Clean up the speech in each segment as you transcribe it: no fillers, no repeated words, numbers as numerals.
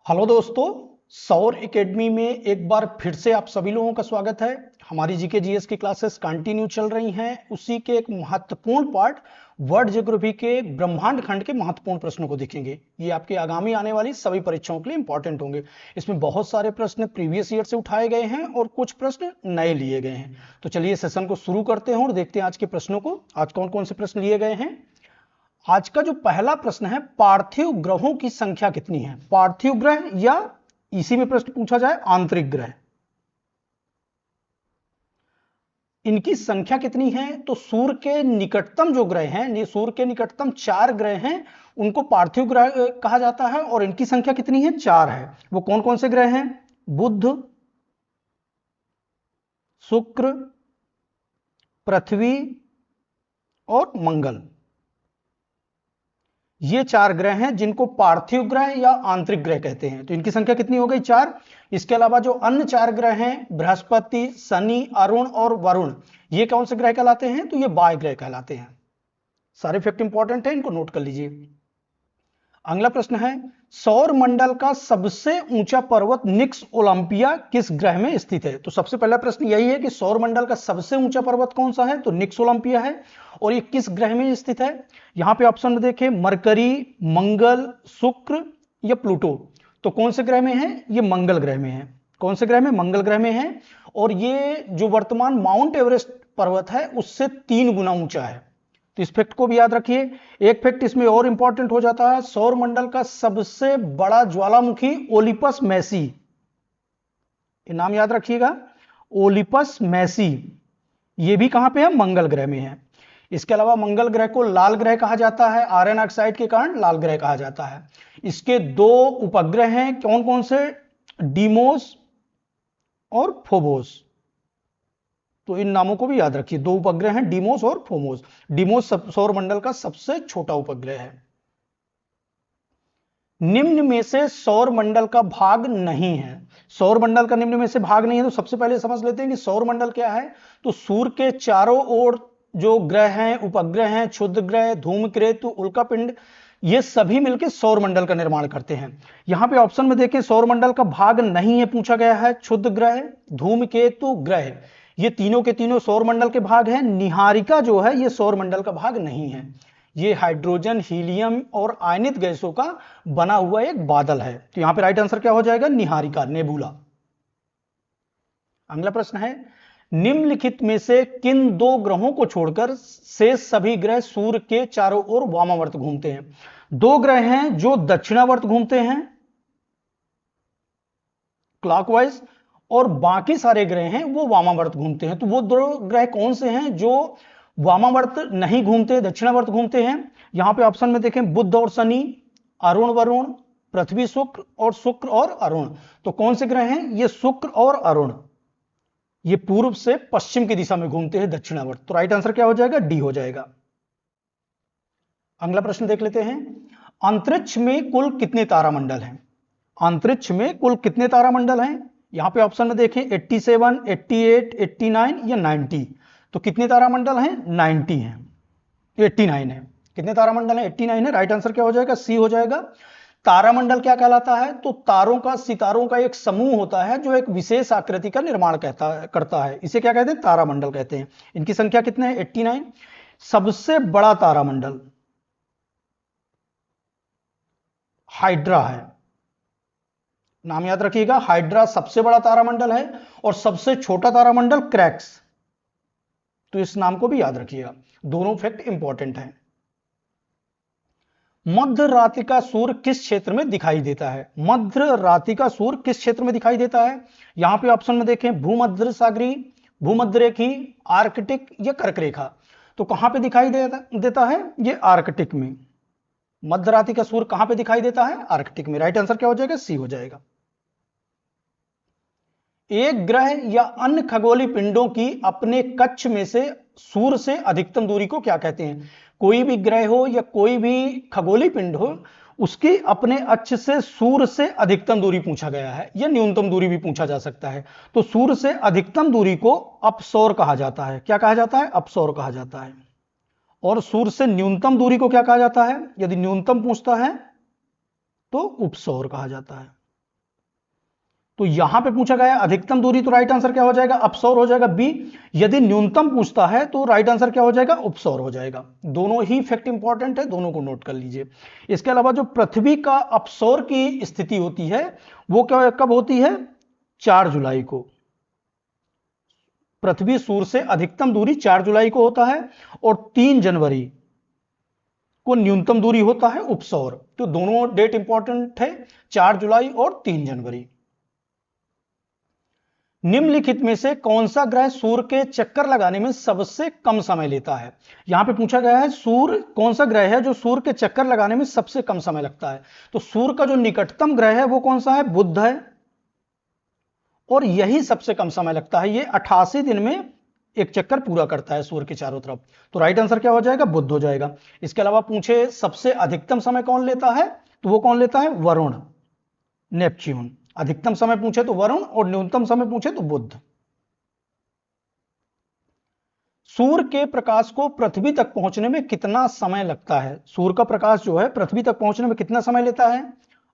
Hello दोस्तों, सौर academy में एक बार फिर से आप सभी लोगों का स्वागत है। हमारी जीके जीएस की क्लासेस कंटिन्यू चल रही हैं। उसी के एक महत्वपूर्ण पार्ट वर्ल्ड ज्योग्राफी के ब्रह्मांड खंड के महत्वपूर्ण प्रश्नों को देखेंगे। ये आपके आगामी आने वाली सभी परीक्षाओं के लिए इंपॉर्टेंट होंगे। इसमें बहुत सारे प्रश्न प्रीवियस ईयर से उठाए गए हैं और कुछ प्रश्न नए लिए गए हैं। तो चलिए सेशन को शुरू करते हैं और देखते हैं आज के प्रश्नों को। आज कौन कौन से प्रश्न लिए गए हैं। आज का जो पहला प्रश्न है, पार्थिव ग्रहों की संख्या कितनी है। पार्थिव ग्रह या इसी में प्रश्न पूछा जाए आंतरिक ग्रह, इनकी संख्या कितनी है। तो सूर्य के निकटतम जो ग्रह हैं, सूर्य के निकटतम 4 ग्रह हैं, उनको पार्थिव ग्रह कहा जाता है और इनकी संख्या कितनी है, 4 है। वो कौन कौन से ग्रह हैं, बुध, शुक्र, पृथ्वी और मंगल। ये 4 ग्रह हैं जिनको पार्थिव ग्रह या आंतरिक ग्रह कहते हैं। तो इनकी संख्या कितनी हो गई, 4। इसके अलावा जो अन्य 4 ग्रह हैं, बृहस्पति, शनि, अरुण और वरुण, ये कौन से ग्रह कहलाते हैं, तो ये बाह्य ग्रह कहलाते हैं। सारे फैक्ट इंपॉर्टेंट है, इनको नोट कर लीजिए। अगला प्रश्न है, सौर मंडल का सबसे ऊंचा पर्वत निक्स ओलंपिया किस ग्रह में स्थित है। तो सबसे पहला प्रश्न यही है कि सौर मंडल का सबसे ऊंचा पर्वत कौन सा है, तो निक्स ओलंपिया है और ये किस ग्रह में स्थित है। यहां पे ऑप्शन में देखें, मरकरी, मंगल, शुक्र या प्लूटो। तो कौन से ग्रह में है, ये मंगल ग्रह में है। कौन से ग्रह में, मंगल ग्रह में है। और ये जो वर्तमान माउंट एवरेस्ट पर्वत है उससे 3 गुना ऊंचा है। तो इस फैक्ट को भी याद रखिए। एक फैक्ट इसमें और इंपॉर्टेंट हो जाता है, सौर मंडल का सबसे बड़ा ज्वालामुखी ओलिपस मैसी, ये नाम याद रखिएगा, ओलिपस मैसी। ये भी कहां पे है, मंगल ग्रह में है। इसके अलावा मंगल ग्रह को लाल ग्रह कहा जाता है, आयरन ऑक्साइड के कारण लाल ग्रह कहा जाता है। इसके 2 उपग्रह हैं, कौन कौन से, डीमोस और फोबोस। तो इन नामों को भी याद रखिए, 2 उपग्रह हैं, डीमोस और फोमोस। डीमोस सौर मंडल का सबसे छोटा उपग्रह है। निम्न में से सौर मंडल का भाग नहीं है। सौर मंडल का निम्न में से भाग नहीं है, तो सबसे पहले समझ लेते हैं कि सौर मंडल क्या है। तो सूर्य के चारों ओर जो ग्रह हैं, उपग्रह हैं, क्षुद्र ग्रह, धूमकेतु, उल्कापिंड, ये सभी मिलकर सौर मंडल का निर्माण करते हैं। यहां पे ऑप्शन में देखें, सौर मंडल का भाग नहीं है पूछा गया है। क्षुद्र ग्रह, धूमकेतु, ग्रह, ये तीनों के तीनों सौर मंडल के भाग हैं। निहारिका जो है ये सौर मंडल का भाग नहीं है। ये हाइड्रोजन, हीलियम और आयनित गैसों का बना हुआ एक बादल है। तो यहां पे राइट आंसर क्या हो जाएगा, निहारिका, नेबुला। अगला प्रश्न है, निम्नलिखित में से किन 2 ग्रहों को छोड़कर शेष सभी ग्रह सूर्य के चारों ओर वामावर्त घूमते हैं। 2 ग्रह हैं जो दक्षिणावर्त घूमते हैं, क्लॉकवाइज, और बाकी सारे ग्रह हैं वो वामावर्त घूमते हैं। तो वो 2 ग्रह कौन से हैं जो वामावर्त नहीं घूमते, दक्षिणावर्त घूमते हैं। यहां पे ऑप्शन में देखें, बुध और शनि, अरुण वरुण, पृथ्वी शुक्र और अरुण। तो कौन से ग्रह हैं, ये शुक्र और अरुण, ये पूर्व से पश्चिम की दिशा में घूमते हैं, दक्षिणावर्त। तो राइट आंसर क्या हो जाएगा, डी हो जाएगा। अगला प्रश्न देख लेते हैं, अंतरिक्ष में कुल कितने तारामंडल हैं। अंतरिक्ष में कुल कितने तारामंडल हैं। यहां पे ऑप्शन में देखें, 87, 88, 89 या 90। तो कितने तारामंडल हैं, 90 हैं, 89 है। कितने तारामंडल हैं, 89 है। राइट आंसर क्या हो जाएगा, सी हो जाएगा। तारामंडल क्या कहलाता है, तो सितारों का एक समूह होता है जो एक विशेष आकृति का निर्माण करता है। इसे क्या कहते हैं, तारामंडल कहते हैं। इनकी संख्या कितने हैं, 89। सबसे बड़ा तारामंडल हाइड्रा है, नाम याद रखिएगा, हाइड्रा सबसे बड़ा तारामंडल है। और सबसे छोटा तारामंडल क्रैक्स। तो इस नाम को भी याद रखिएगा, दोनों फैक्ट इंपॉर्टेंट है। मध्य रात्रि का सूर्य किस क्षेत्र में दिखाई देता है। मध्य रात्रि का सूर्य किस क्षेत्र में दिखाई देता है। यहां पे ऑप्शन में देखें, भूमध्य सागरी, भूमध्य रेखी, आर्कटिक या कर्क रेखा। तो कहां पे दिखाई देता है, ये आर्कटिक में। मध्य रात्रि का सूर्य कहां पे दिखाई देता है, आर्कटिक में। राइट आंसर क्या हो जाएगा, सी हो जाएगा। एक ग्रह या अन्य खगोलीय पिंडों की अपने कक्ष में से सूर्य से अधिकतम दूरी को क्या कहते हैं। कोई भी ग्रह हो या कोई भी खगोलीय पिंड हो, उसकी अपने अक्ष से सूर्य से अधिकतम दूरी पूछा गया है, या न्यूनतम दूरी भी पूछा जा सकता है। तो सूर्य से अधिकतम दूरी को अपसौर कहा जाता है। क्या कहा जाता है, अपसौर कहा जाता है। और सूर्य से न्यूनतम दूरी को क्या कहा जाता है, यदि न्यूनतम पूछता है तो उपसौर कहा जाता है। तो यहां पे पूछा गया अधिकतम दूरी, तो राइट आंसर क्या हो जाएगा? अपसौर हो जाएगा बी। यदि न्यूनतम पूछता है तो राइट आंसर क्या हो जाएगा? उपसौर हो जाएगा। दोनों ही फैक्ट इंपॉर्टेंट है, दोनों को नोट कर लीजिए। इसके अलावा जो पृथ्वी का अपसौर की स्थिति होती है वो क्या कब होती है? 4 जुलाई को। पृथ्वी सूर्य से अधिकतम दूरी 4 जुलाई को होता है और 3 जनवरी को न्यूनतम दूरी होता है उपसौर। तो दोनों डेट इंपॉर्टेंट है, 4 जुलाई और 3 जनवरी। निम्नलिखित में से कौन सा ग्रह सूर्य के चक्कर लगाने में सबसे कम समय लेता है? यहां पे पूछा गया है सूर्य कौन सा ग्रह है जो सूर्य के चक्कर लगाने में सबसे कम समय लगता है। तो सूर्य का जो निकटतम ग्रह है वो कौन सा है? बुध है, और यही सबसे कम समय लगता है। ये 88 दिन में एक चक्कर पूरा करता है सूर्य के चारों तरफ। तो राइट आंसर क्या हो जाएगा? बुध हो जाएगा। इसके अलावा पूछे सबसे अधिकतम समय कौन लेता है, तो वो कौन लेता है? वरुण, नेपच्यून। अधिकतम समय पूछे तो वरुण और न्यूनतम समय पूछे तो बुध। सूर्य के प्रकाश को पृथ्वी तक पहुंचने में कितना समय लगता है? सूर्य का प्रकाश जो है पृथ्वी तक पहुंचने में कितना समय लेता है?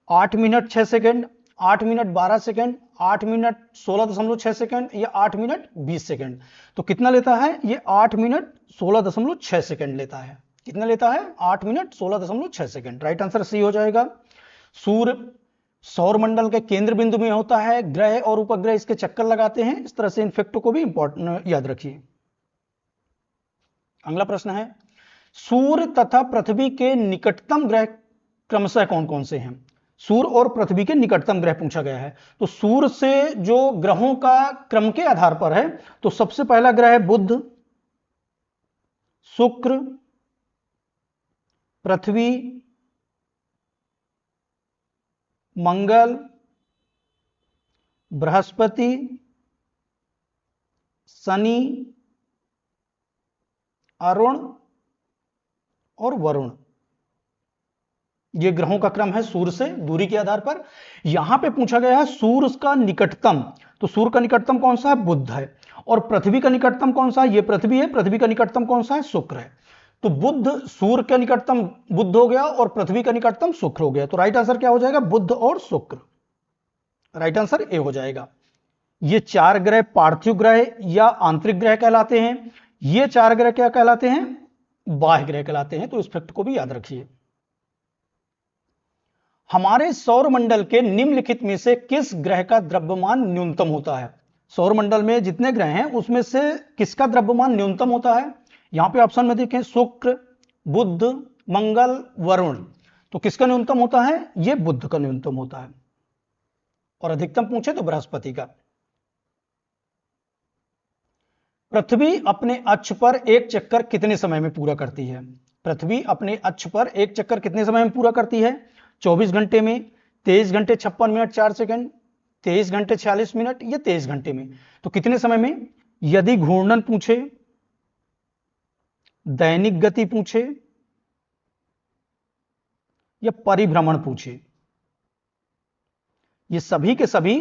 8 minute 6 second, 8 minute 12 second, 8 minute 16.6 second या 8 मिनट 20 सेकंड। तो कितना लेता है? ये 8 मिनट 16.6 सेकंड लेता है। कितना लेता है? 8 minute 16.6 second. Right answer C हो जाएगा। सूर्य सौर मंडल के केंद्र बिंदु में होता है, ग्रह और उपग्रह इसके चक्कर लगाते हैं। इस तरह से इन फैक्टों को भी इंपॉर्टेंट याद रखिए। अगला प्रश्न है, सूर्य तथा पृथ्वी के निकटतम ग्रह क्रमशः कौन कौन से हैं? सूर्य और पृथ्वी के निकटतम ग्रह पूछा गया है। तो सूर्य से जो ग्रहों का क्रम के आधार पर है, तो सबसे पहला ग्रह है बुध, शुक्र, पृथ्वी, मंगल, बृहस्पति, शनि, अरुण और वरुण। ये ग्रहों का क्रम है सूर्य से दूरी के आधार पर। यहां पे पूछा गया है सूर्य का निकटतम, तो सूर्य का निकटतम कौन सा है? बुध है। और पृथ्वी का निकटतम कौन सा है? ये पृथ्वी है। पृथ्वी का निकटतम कौन सा है? शुक्र है। तो बुध, सूर्य का निकटतम बुध हो गया और पृथ्वी का निकटतम शुक्र हो गया। तो राइट आंसर क्या हो जाएगा? बुध और शुक्र। राइट आंसर ए हो जाएगा। ये 4 ग्रह पार्थिव ग्रह या आंतरिक ग्रह कहलाते हैं। ये 4 ग्रह क्या कहलाते हैं? बाह्य ग्रह कहलाते हैं। तो इस फैक्ट को भी याद रखिए। हमारे सौर मंडल के निम्नलिखित में से किस ग्रह का द्रव्यमान न्यूनतम होता है? सौर मंडल में जितने ग्रह हैं उसमें से किसका द्रव्यमान न्यूनतम होता है? यहां पे ऑप्शन में देखें, शुक्र, बुध, मंगल, वरुण। तो किसका न्यूनतम होता है? यह बुध का न्यूनतम होता है। और अधिकतम पूछे तो बृहस्पति का। पृथ्वी अपने अक्ष पर एक चक्कर कितने समय में पूरा करती है? पृथ्वी अपने अक्ष पर एक चक्कर कितने समय में पूरा करती है? 24 घंटे में, 23 घंटे 56 मिनट 4 सेकंड, 23 घंटे 46 मिनट या 23 घंटे में। तो कितने समय में? यदि घूर्णन पूछे, दैनिक गति पूछे या परिभ्रमण पूछे, ये सभी के सभी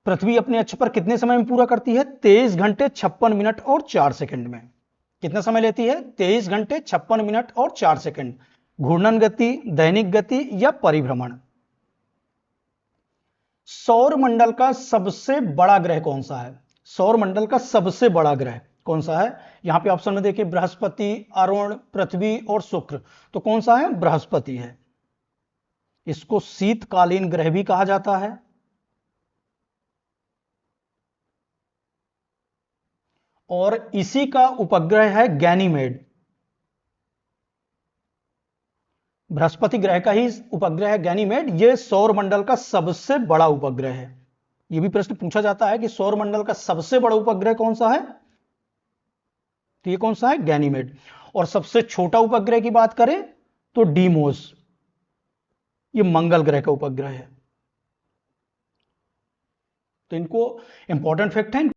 पृथ्वी अपने अक्ष पर कितने समय में पूरा करती है? 23 घंटे 56 मिनट और 4 सेकंड में। कितना समय लेती है? 23 घंटे 56 मिनट और 4 सेकंड। घूर्णन गति, दैनिक गति या परिभ्रमण। सौर मंडल का सबसे बड़ा ग्रह कौन सा है? सौर मंडल का सबसे बड़ा ग्रह कौन सा है? यहां पे ऑप्शन में देखिए, बृहस्पति, अरुण, पृथ्वी और शुक्र। तो कौन सा है? बृहस्पति है। इसको शीतकालीन ग्रह भी कहा जाता है। और इसी का उपग्रह है गैनीमेड। बृहस्पति ग्रह का ही उपग्रह है गैनीमेड। यह सौर मंडल का सबसे बड़ा उपग्रह है। यह भी प्रश्न पूछा जाता है कि सौर मंडल का सबसे बड़ा उपग्रह कौन सा है? तो यह कौन सा है? गैनीमेड। और सबसे छोटा उपग्रह की बात करें तो डीमोस, यह मंगल ग्रह का उपग्रह है। तो इनको इंपॉर्टेंट फैक्ट है।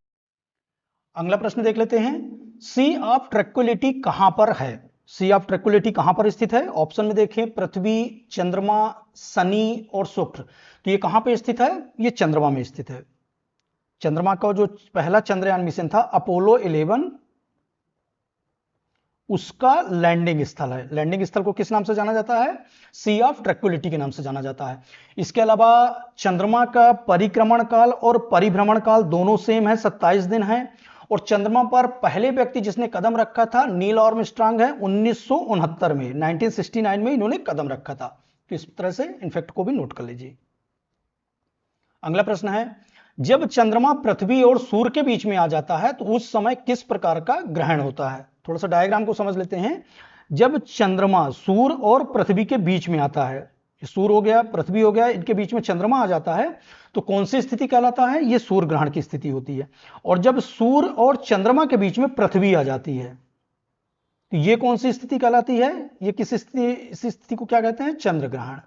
अगला प्रश्न देख लेते हैं, सी ऑफ ट्रैंक्विलिटी कहां पर है? सी ऑफ ट्रैंक्विलिटी कहां पर स्थित है? ऑप्शन में देखें, पृथ्वी, चंद्रमा, शनि और शुक्र। तो ये कहां पे स्थित है? ये चंद्रमा में स्थित है। चंद्रमा का जो पहला चंद्रयान मिशन था अपोलो 11 उसका लैंडिंग स्थल है। लैंडिंग स्थल को किस नाम से जाना जाता है? सी ऑफ ट्रैंक्विलिटी के नाम से जाना जाता है। इसके अलावा चंद्रमा का परिक्रमण काल और परिभ्रमण काल दोनों सेम है, 27 दिन है। और चंद्रमा पर पहले व्यक्ति जिसने कदम रखा था नील आर्मस्ट्रांग है, 1969 में, 1969 में इन्होंने कदम रखा था। तो इस तरह से इनफैक्ट को भी नोट कर लीजिए। अगला प्रश्न है, जब चंद्रमा पृथ्वी और सूर्य के बीच में आ जाता है तो उस समय किस प्रकार का ग्रहण होता है? थोड़ा सा डायग्राम को समझ लेते हैं। जब चंद्रमा सूर्य और पृथ्वी के बीच में आता है, सूर्य हो गया, पृथ्वी हो गया, इनके बीच में चंद्रमा आ जाता है तो कौन सी स्थिति कहलाता है? ये सूर्य ग्रहण की स्थिति होती है। और जब सूर्य और चंद्रमा के बीच में पृथ्वी आ जाती है तो ये कौन सी स्थिति कहलाती है? ये किस स्थिति, इस स्थिति को क्या कहते हैं? चंद्र ग्रहण।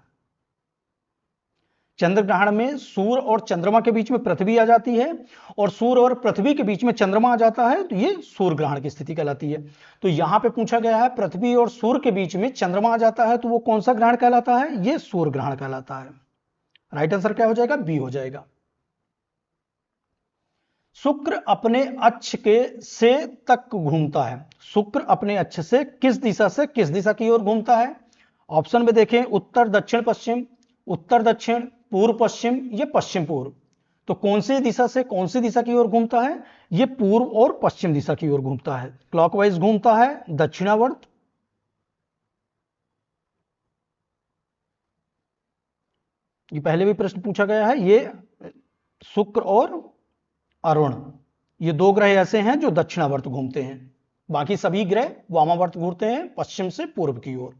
चंद्र ग्रहण में सूर्य और चंद्रमा के बीच में पृथ्वी आ जाती है और सूर्य और पृथ्वी के बीच में चंद्रमा आ जाता है तो ये सूर्य ग्रहण की स्थिति कहलाती है। तो यहां पे पूछा गया है पृथ्वी और सूर्य के बीच में चंद्रमा आ जाता है तो वो कौन सा ग्रहण कहलाता है? ये सूर्य ग्रहण कहलाता है। राइट आंसर क्या हो जाएगा? बी हो जाएगा। शुक्र अपने अक्ष के से तक घूमता है। शुक्र अपने अक्ष से किस दिशा की ओर घूमता है? ऑप्शन में देखें, उत्तर दक्षिण पश्चिम, उत्तर दक्षिण, पूर्व पश्चिम या पश्चिम पूर्व। तो कौन सी दिशा की ओर घूमता है? ये पूर्व और पश्चिम दिशा की ओर घूमता है। क्लॉकवाइज घूमता है, दक्षिणावर्त। ये पहले भी प्रश्न पूछा गया है। ये शुक्र और अरुण, ये दो ग्रह ऐसे हैं जो दक्षिणावर्त घूमते हैं, बाकी सभी ग्रह वामावर्त घूमते हैं, पश्चिम से पूर्व की ओर।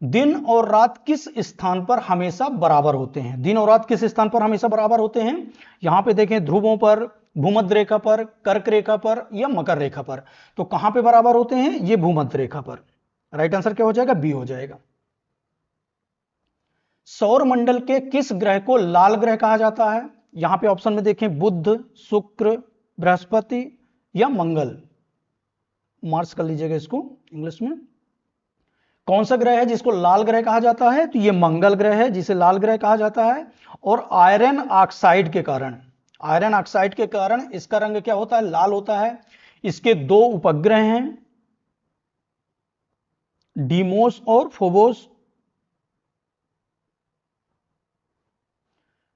दिन और रात किस स्थान पर हमेशा बराबर होते हैं? दिन और रात किस स्थान पर हमेशा बराबर होते हैं? यहां पे देखें, ध्रुवों पर, भूमध्य रेखा पर, कर्क रेखा पर या मकर रेखा पर। तो कहां पे बराबर होते हैं? ये भूमध्य रेखा पर। राइट आंसर क्या हो जाएगा? बी हो जाएगा। सौर मंडल के किस ग्रह को लाल ग्रह कहा जाता है? यहां पे ऑप्शन में देखें, बुध, शुक्र, बृहस्पति या मंगल। मार्क्स कर लीजिएगा इसको इंग्लिश में। कौन सा ग्रह है जिसको लाल ग्रह कहा जाता है? तो ये मंगल ग्रह है जिसे लाल ग्रह कहा जाता है। और आयरन ऑक्साइड के कारण इसका रंग क्या होता है? लाल होता है। इसके दो उपग्रह हैं, डीमोस और फोबोस।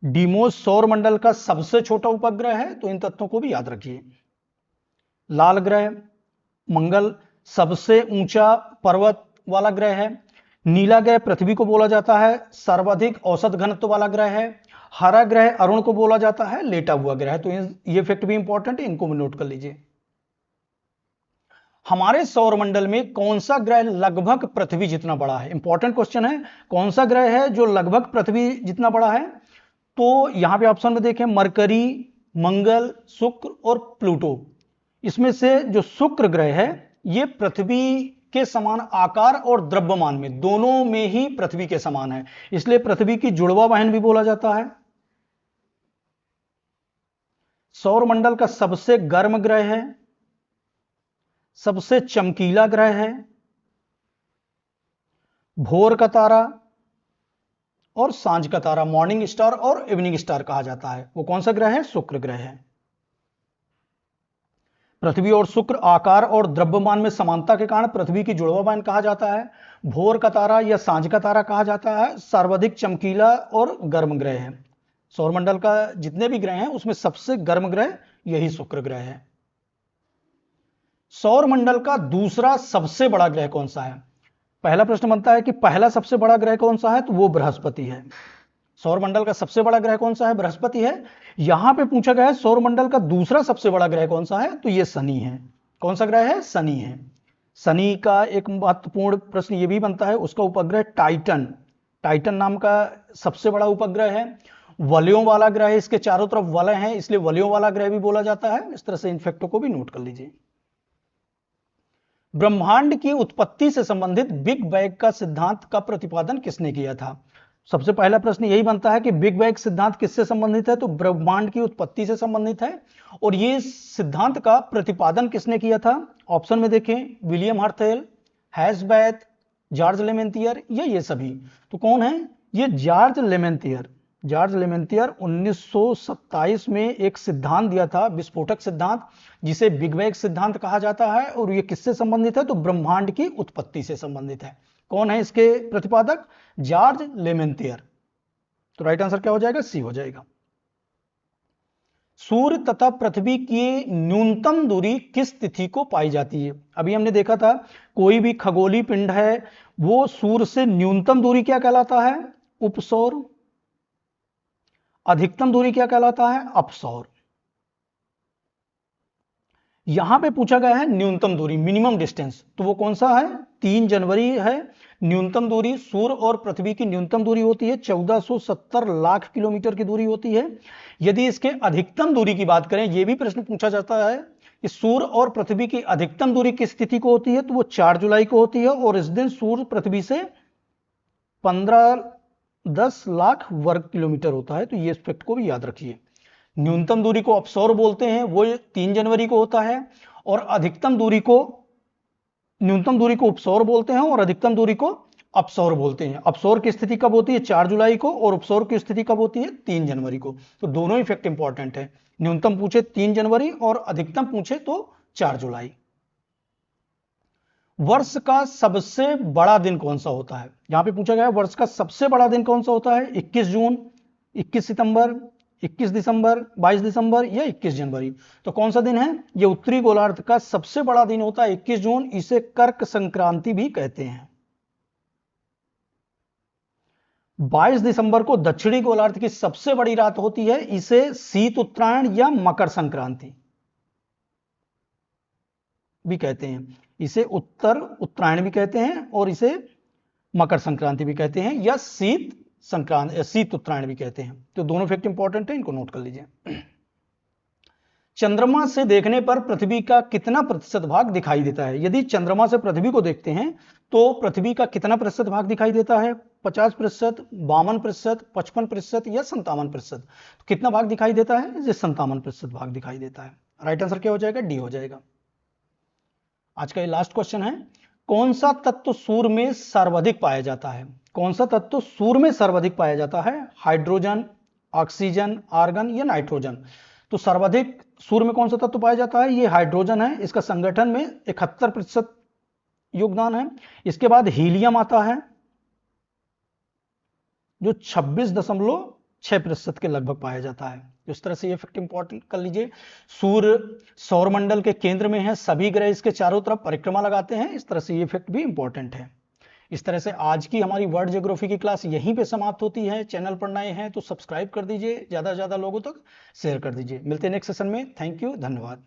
डीमोस सौर मंडल का सबसे छोटा उपग्रह है, तो इन तथ्यों को भी याद रखिए। लाल ग्रह, मंगल सबसे ऊंचा पर्वत वाला ग्रह है। नीला ग्रह पृथ्वी को बोला जाता है, सर्वाधिक औसत घनत्व वाला ग्रह है। हरा ग्रह अरुण को बोला जाता है, लेटा हुआ ग्रह। तो ये फैक्ट भी इंपॉर्टेंट है, इनको भी नोट कर लीजिए। हमारे सौरमंडल में कौन सा ग्रह लगभग पृथ्वी जितना बड़ा है? इंपॉर्टेंट क्वेश्चन है। कौन सा ग्रह है जो लगभग पृथ्वी जितना बड़ा है? तो यहां पे ऑप्शन में देखें, मरकरी, मंगल, शुक्र और प्लूटो। इसमें से जो शुक्र ग्रह है ये पृथ्वी के समान आकार और द्रव्यमान में, दोनों में ही पृथ्वी के समान है, इसलिए पृथ्वी की जुड़वा बहन भी बोला जाता है। सौरमंडल का सबसे गर्म ग्रह है, सबसे चमकीला ग्रह है, भोर का तारा और सांझ का तारा, मॉर्निंग स्टार और इवनिंग स्टार कहा जाता है। वो कौन सा ग्रह है? शुक्र ग्रह है। पृथ्वी और शुक्र आकार और द्रव्यमान में समानता के कारण पृथ्वी की जुड़वा बहन कहा जाता है। भोर का तारा या सांझ का तारा कहा जाता है। सर्वाधिक चमकीला और गर्म ग्रह है। सौरमंडल का जितने भी ग्रह हैं उसमें सबसे गर्म ग्रह यही शुक्र ग्रह है। सौरमंडल का दूसरा सबसे बड़ा ग्रह कौन सा है? पहला प्रश्न बनता है कि पहला सबसे बड़ा ग्रह कौन सा है, तो वो बृहस्पति है। सौरमंडल का सबसे बड़ा ग्रह कौन सा है? बृहस्पति है। यहां पे पूछा गया है सौरमंडल का दूसरा सबसे बड़ा ग्रह कौन सा है, तो ये शनि है। कौन सा ग्रह है? शनि है। शनि का एक महत्वपूर्ण प्रश्न ये भी बनता है, उसका उपग्रह टाइटन, टाइटन नाम का सबसे बड़ा उपग्रह है। वलयों वाला ग्रह है, इसके चारों तरफ वलय हैं, इसलिए वलयों वाला ग्रह भी बोला जाता है। इस तरह से इन फैक्टों को भी नोट कर लीजिए। ब्रह्मांड की उत्पत्ति से संबंधित बिग बैंग का सिद्धांत का प्रतिपादन किसने किया था? सबसे पहला प्रश्न यही बनता है कि बिग बैंग सिद्धांत किससे संबंधित है, तो ब्रह्मांड की उत्पत्ति से संबंधित है। और ये सिद्धांत का प्रतिपादन किसने किया था? ऑप्शन में देखें, विलियम हर्शेल, हैसबैथ, जॉर्ज लेमेंथियर या ये सभी। तो कौन है? ये जॉर्ज लेमेंथियर। जॉर्ज लेमेंथियर 1927 में एक सिद्धांत दिया था, विस्फोटक सिद्धांत, जिसे बिग बैंग सिद्धांत कहा जाता है, और ये किससे संबंधित है? तो ब्रह्मांड की उत्पत्ति से संबंधित है। कौन है इसके प्रतिपादक? जॉर्ज लेमेंथियर। तो राइट आंसर क्या हो जाएगा? सी हो जाएगा। सूर्य तथा पृथ्वी की न्यूनतम दूरी किस तिथि को पाई जाती है? अभी हमने देखा था कोई भी खगोलीय पिंड है वो सूर्य से न्यूनतम दूरी क्या कहलाता है? उपसौर। अधिकतम दूरी क्या कहलाता है? अपसौर। यहां पे पूछा गया है न्यूनतम दूरी, मिनिमम डिस्टेंस, तो वो कौन सा है? 3 जनवरी है न्यूनतम दूरी। सूर्य और पृथ्वी की न्यूनतम दूरी होती है 1470 लाख किलोमीटर की दूरी होती है। यदि इसके अधिकतम दूरी की बात करें, यह भी प्रश्न पूछा जाता है कि सूर्य और पृथ्वी की अधिकतम दूरी किस तिथि को होती है? तो वो 4 जुलाई को होती है, और इस दिन सूर्य पृथ्वी से 15-10 लाख वर्ग किलोमीटर होता है। तो ये फैक्ट को भी याद रखिए। न्यूनतम दूरी को अपसौर बोलते हैं, वो 3 जनवरी को होता है, और अधिकतम दूरी को, न्यूनतम दूरी को उपसौर बोलते हैं और अधिकतम दूरी को अपसौर बोलते हैं। अपसौर की स्थिति कब होती है? 4 जुलाई को, और उपसौर की स्थिति कब होती है? 3 जनवरी को। तो दोनों ही फैक्ट इंपॉर्टेंट है। न्यूनतम पूछे 3 जनवरी और अधिकतम पूछे तो 4 जुलाई। वर्ष का सबसे बड़ा दिन कौन सा होता है? यहां पे पूछा गया है वर्ष का सबसे बड़ा दिन कौन सा होता है? 21 जून, 21 सितंबर, 21 दिसंबर, 22 दिसंबर या 21 जनवरी। तो कौन सा दिन है? ये उत्तरी गोलार्ध का सबसे बड़ा दिन होता है 21 जून। इसे कर्क संक्रांति भी कहते हैं। 22 दिसंबर को दक्षिणी गोलार्ध की सबसे बड़ी रात होती है, इसे शीत उत्तरायण या मकर संक्रांति भी कहते हैं। इसे उत्तर उत्तरायण भी कहते हैं, और इसे मकर संक्रांति भी कहते हैं, या शीत संक्रांति, शीत उत्तरायण भी कहते हैं। तो दोनों फैक्ट इंपॉर्टेंट है, इनको नोट कर लीजिए। चंद्रमा से देखने पर पृथ्वी का कितना प्रतिशत भाग दिखाई देता है? यदि चंद्रमा से पृथ्वी को देखते हैं तो पृथ्वी का कितना प्रतिशत भाग दिखाई देता है? 50%, 52%, 55% या 57%। तो कितना भाग दिखाई देता है? 57% भाग दिखाई देता है। राइट आंसर क्या हो जाएगा? डी हो जाएगा। आज का ये लास्ट क्वेश्चन है, कौन सा तत्व सूर्य में सर्वाधिक पाया जाता है? कौन सा तत्व सूर्य में सर्वाधिक पाया जाता है? हाइड्रोजन, ऑक्सीजन, आर्गन या नाइट्रोजन। तो सर्वाधिक सूर्य में कौन सा तत्व पाया जाता है? ये हाइड्रोजन है। इसका संगठन में 71% योगदान है। इसके बाद हीलियम आता है जो 26.6% के लगभग पाया जाता है। इस तरह से ये फैक्ट इंपॉर्टेंट कर लीजिए। सूर्य सौरमंडल के केंद्र में है, सभी ग्रह इसके चारों तरफ परिक्रमा लगाते हैं। इस तरह से ये फैक्ट भी इंपॉर्टेंट है। इस तरह से आज की हमारी वर्ल्ड ज्योग्राफी की क्लास यहीं पे समाप्त होती है। चैनल पर नए हैं तो सब्सक्राइब कर दीजिए, ज्यादा से ज्यादा लोगों तक शेयर कर दीजिए। मिलते हैं नेक्स्ट सेशन में। थैंक यू, धन्यवाद।